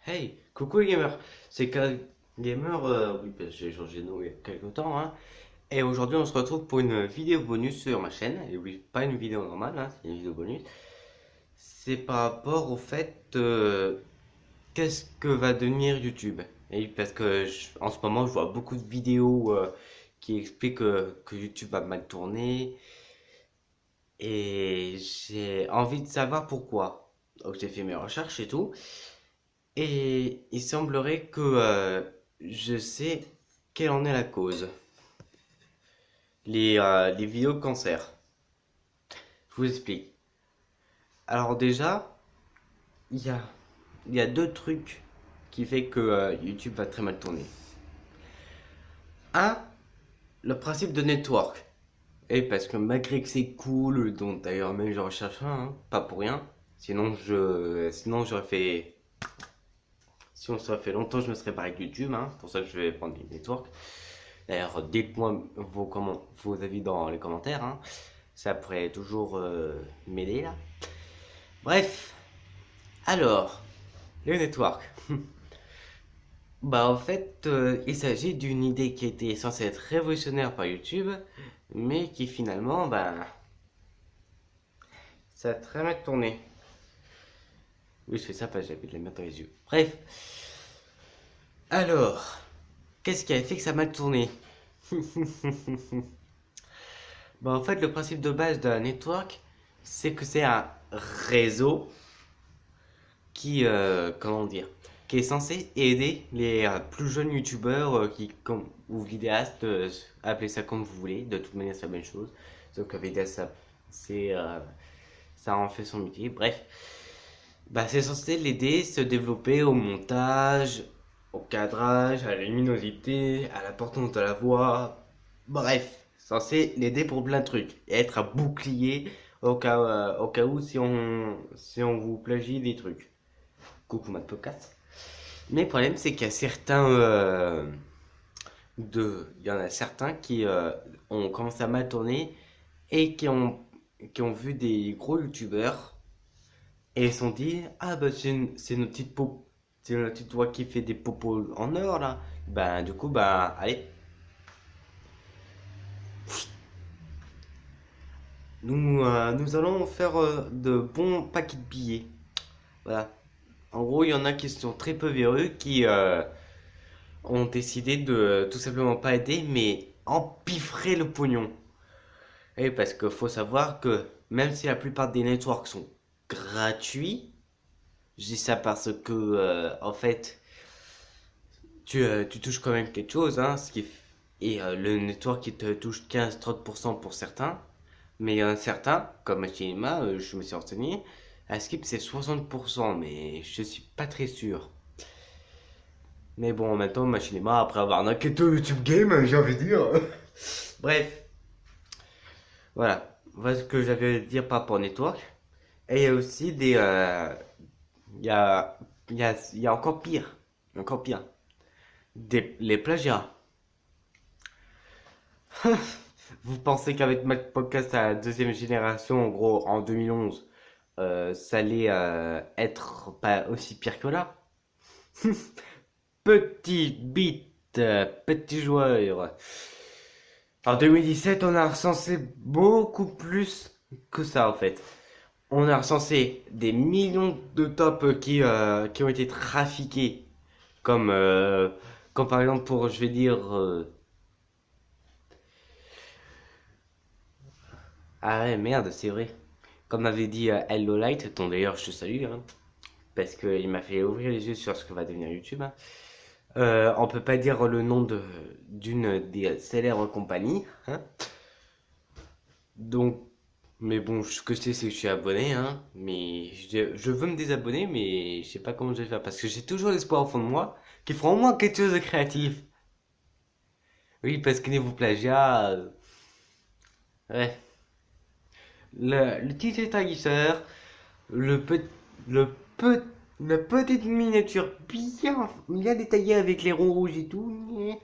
Hey, coucou les gamers, c'est Kal Gamer, oui, parce que j'ai changé de nom il y a quelques temps, hein. Et aujourd'hui on se retrouve pour une vidéo bonus sur ma chaîne, et oui, pas une vidéo normale, hein, c'est une vidéo bonus. C'est par rapport au fait, qu'est-ce que va devenir YouTube? Et parce que en ce moment je vois beaucoup de vidéos qui expliquent que YouTube va mal tourner, et j'ai envie de savoir pourquoi. Donc j'ai fait mes recherches et tout. Et il semblerait que je sais quelle en est la cause. Les vidéos cancer. Je vous explique. Alors déjà, il y a, il y a deux trucs qui fait que YouTube va très mal tourner. Un, le principe de network. Et parce que malgré que c'est cool, donc d'ailleurs même je recherche un, hein, pas pour rien. Sinon j'aurais fait, si on serait fait longtemps, je me serais barré avec YouTube, hein. C'est pour ça que je vais prendre les networks. D'ailleurs, dites-moi vos avis dans les commentaires, hein. Ça pourrait toujours m'aider là. Bref, alors, le network. Bah en fait, il s'agit d'une idée qui était censée être révolutionnaire par YouTube, mais qui finalement, bah, ça a très mal tourné. Oui, je fais ça parce que j'avais de la merde dans les yeux. Bref, alors, qu'est-ce qui a fait que ça a mal tourné? Bah en fait, le principe de base d'un network, c'est que c'est un réseau qui, comment dire, qui est censé aider les plus jeunes youtubeurs ou vidéastes, appelez ça comme vous voulez, de toute manière c'est la même chose, sauf que vidéaste c'est, ça en fait son métier, bref. Bah, c'est censé l'aider se développer au montage, au cadrage, à la luminosité, à l'importance de la voix, bref, censé l'aider pour plein de trucs, et être un bouclier au cas où si on vous plagie des trucs. Coucou ma podcast. Mais le problème, c'est qu'il y a il y en a certains qui ont commencé à mal tourner et qui ont vu des gros youtubeurs et ils se sont dit, ah bah c'est notre petite c'est notre petite voix qui fait des popos en or là. Ben du coup, bah allez, nous allons faire de bons paquets de billets. Voilà. En gros, il y en a qui sont très peu véreux qui ont décidé de tout simplement pas aider, mais empiffrer le pognon. Et parce qu'il faut savoir que même si la plupart des networks sont gratuits, je dis ça parce que en fait tu touches quand même quelque chose, hein, et le network il te touche 15-30% pour certains, mais il y en a certains, comme Machinima, je me suis renseigné, à Skip c'est 60%, mais je suis pas très sûr. Mais bon, en même temps, Machinima, après avoir arnaqué tout YouTube Game, j'ai envie de dire. Bref, voilà ce que j'avais à dire par rapport au network. Et il y a aussi il y a, il y a encore pire, les plagiats. Vous pensez qu'avec Mac Podcast à la deuxième génération, en gros en 2011, ça allait être pas aussi pire que là? Petit bit, petit joueur. En 2017, on a recensé beaucoup plus que ça en fait. On a recensé des millions de tops qui ont été trafiqués, comme, comme par exemple pour, je vais dire, ah ouais, merde, c'est vrai. Comme avait dit Hello Light, dont d'ailleurs je te salue, hein, parce qu'il m'a fait ouvrir les yeux sur ce que va devenir YouTube, hein. On peut pas dire le nom d'une des célèbres compagnies, hein. Donc, mais bon, ce que je sais, c'est que je suis abonné, hein. Mais je veux me désabonner, mais je sais pas comment je vais faire. Parce que j'ai toujours l'espoir au fond de moi qu'ils feront au moins quelque chose de créatif. Oui, parce que niveau plagiat, ouais. Le petit établisseur, le pe- le pe- la petite miniature bien détaillée avec les ronds rouges et tout.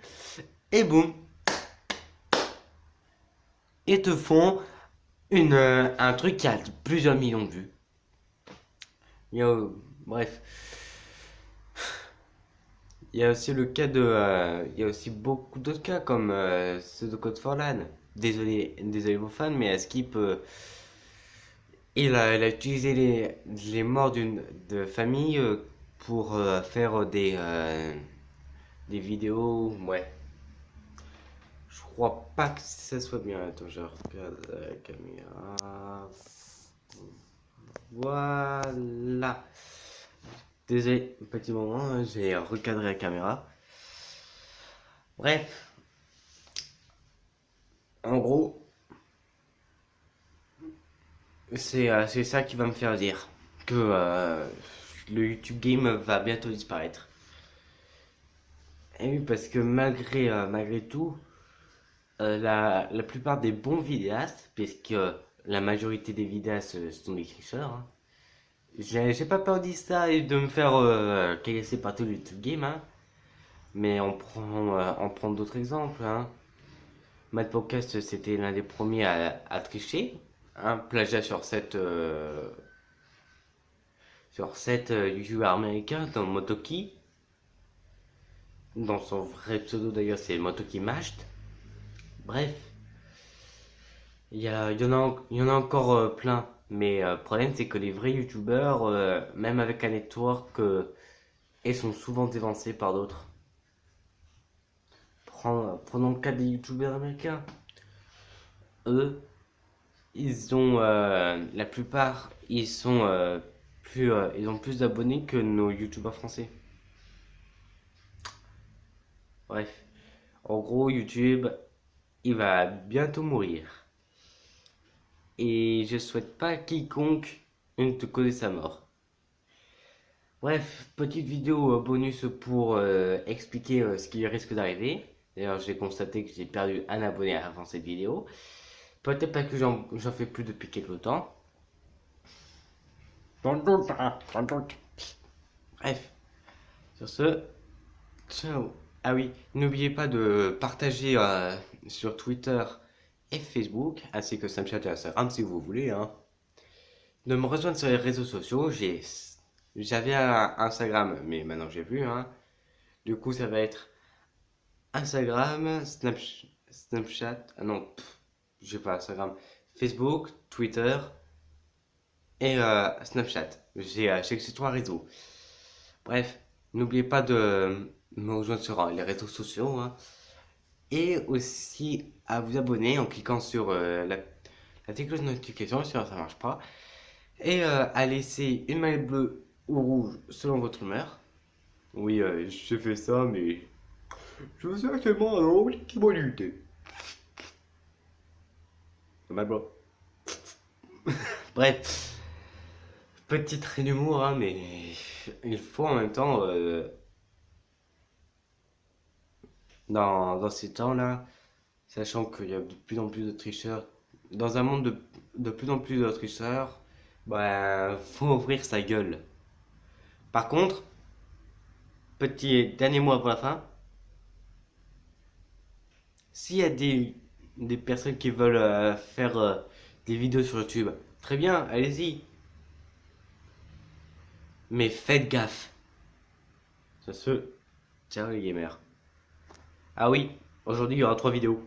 Et boum, ils te font un truc qui a plusieurs millions de vues. Yo, bref. Il y a aussi le cas de, il y a aussi beaucoup d'autres cas comme ceux de Code for LAN. Désolé vos fans, mais Skip, il a utilisé les morts de famille pour faire des vidéos. Ouais, je crois pas que ça soit bien. Attends, je regarde la caméra. Voilà. Désolé, petit moment, hein, j'ai recadré la caméra. Bref, en gros, c'est ça qui va me faire dire que le YouTube Game va bientôt disparaître. Et oui, parce que malgré tout, la plupart des bons vidéastes, puisque la majorité des vidéastes sont des tricheurs, hein, j'ai pas peur de dire ça et de me faire caresser par tout le YouTube Game, hein, mais on prend d'autres exemples. Hein. Matt Podcast, c'était l'un des premiers à tricher. Un plagiat sur 7 youtubeurs américains dans Motoki. Dans son vrai pseudo d'ailleurs, c'est Motoki Mashed. Bref, il y en a encore plein. Mais le problème, c'est que les vrais youtubeurs, même avec un network, ils sont souvent dévancés par d'autres. Prenons le cas des youtubeurs américains. Eux, la plupart, ils ont plus d'abonnés que nos youtubeurs français. Bref, en gros, YouTube, il va bientôt mourir. Et je souhaite pas à quiconque une de causer sa mort. Bref, petite vidéo bonus pour expliquer ce qui risque d'arriver. D'ailleurs, j'ai constaté que j'ai perdu un abonné avant cette vidéo. Peut-être parce que j'en fais plus depuis quelques temps. Sans doute, hein, sans doute. Bref, sur ce, ciao. Ah oui, n'oubliez pas de partager sur Twitter et Facebook, ainsi que Snapchat et Instagram si vous voulez. Hein. De me rejoindre sur les réseaux sociaux. J'avais un Instagram, mais maintenant j'ai plus. Hein. Du coup, ça va être Instagram, Snapchat. Ah non, j'ai pas Instagram. Facebook, Twitter et Snapchat. J'ai ces 3 réseaux. Bref, n'oubliez pas de me rejoindre sur les réseaux sociaux. Hein. Et aussi à vous abonner en cliquant sur la petite cloche de notification, si ça marche pas. Et à laisser une maille bleue ou rouge selon votre humeur. Oui, j'ai fait ça, mais je suis actuellement un homme qui m'a lutté. Mal blanc. Bref, petit trait d'humour, hein, mais il faut en même temps, dans ces temps-là, sachant qu'il y a de plus en plus de tricheurs, dans un monde de plus en plus de tricheurs, bah, faut ouvrir sa gueule. Par contre, petit dernier mot pour la fin, s'il y a des personnes qui veulent faire des vidéos sur YouTube, très bien, allez-y. Mais faites gaffe. Sur ce, ciao les gamers. Ah oui, aujourd'hui il y aura 3 vidéos.